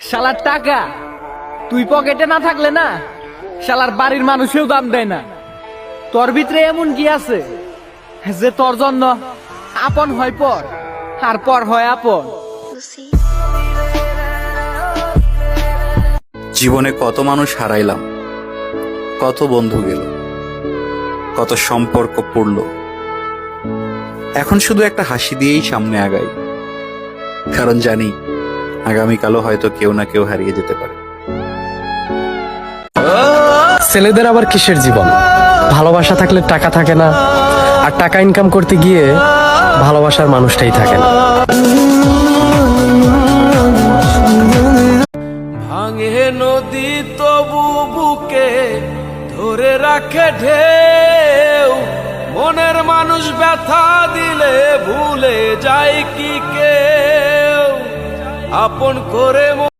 শালার টাকা তুই পকেটে না থাকলে না শালার বাড়ির মানুষেও দাম দেয় না। তোর ভিতরে এমন কি আছে যে তোর জন্য আপন হয় পর আর পর হয় আপন? জীবনে কত মানুষ হারাইলাম, কত বন্ধু গেল, কত সম্পর্ক পড়ল। এখন শুধু একটা হাসি দিয়েই সামনে আগাই, কারণ জানি আগামীকালও হয়তো কেউ না কেউ হারিয়ে যেতে পারে। ছেলেদের আবার কিসের জীবন? ভালোবাসা থাকলে টাকা থাকে না, আর টাকা ইনকাম করতে গিয়ে ভালোবাসার মানুষটাই থাকে না। ভাঙে নদী তবু বুকে ধরে রাখে ঢেউ, মনের মানুষ ব্যথা দিলে ভুলে যায় কি কেউ আপন করে।